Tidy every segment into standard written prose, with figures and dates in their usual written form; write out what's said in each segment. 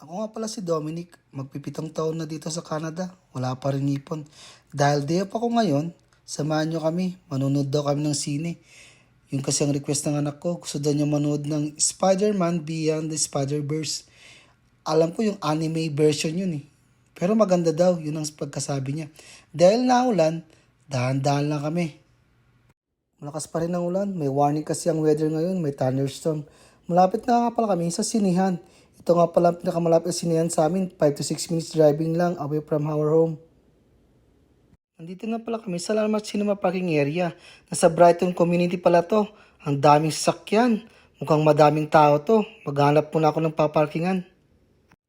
Ako nga pala si Dominic, magpipitong taon na dito sa Canada. Wala pa rin ipon. Dahil day off ako ngayon, samahan nyo kami. Manonood daw kami ng sine. Yung kasi ang request ng anak ko, gusto daw niya manood ng Spider-Man Beyond the Spider-Verse. Alam ko yung anime version yun eh. Pero maganda daw, yun ang pagkasabi niya. Dahil naulan, dahan-dahan lang kami. Malakas pa rin ang ulan. May warning kasi ang weather ngayon. May thunderstorm. Malapit na nga pala kami sa sinihan. Ito nga pala ang pinakamalapit na sinihan sa amin. 5 to 6 minutes driving lang away from our home. Nandito na pala kami sa Landmark Cinema Parking Area. Nasa Brighton Community pala to. Ang daming sasakyan. Mukhang madaming tao to. Maghanap muna ako ng paparkingan.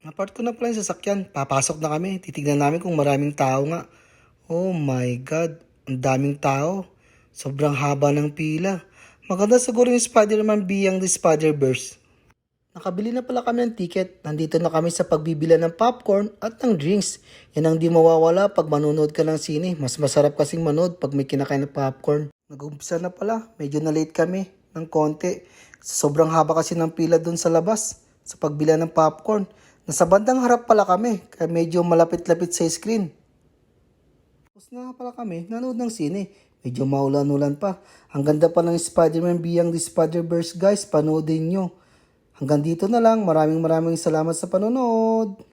Napart ko na pala yung sasakyan. Papasok na kami. Titignan namin kung maraming tao nga. Oh my God. Ang daming tao. Sobrang haba ng pila. Maganda siguro yung Spider-Man Beyond the Spider-Verse. Nakabili na pala kami ng ticket. Nandito na kami sa pagbibila ng popcorn at ng drinks. Yan ang di mawawala pag manonood ka ng sine. Mas masarap kasing manood pag may kinakain ng popcorn. Nag-umpisa na pala. Medyo na late kami ng konti. Sobrang haba kasi ng pila doon sa labas sa pagbila ng popcorn. Nasa bandang harap pala kami. Kaya medyo malapit-lapit sa screen. Tapos na nga pala kami nanood ng sine. Medyo maulan-ulan pa. Ang ganda pa ng Spider-Man Beyond the Spider-Verse guys. Panoodin nyo. Hanggang dito na lang. Maraming salamat sa panonood.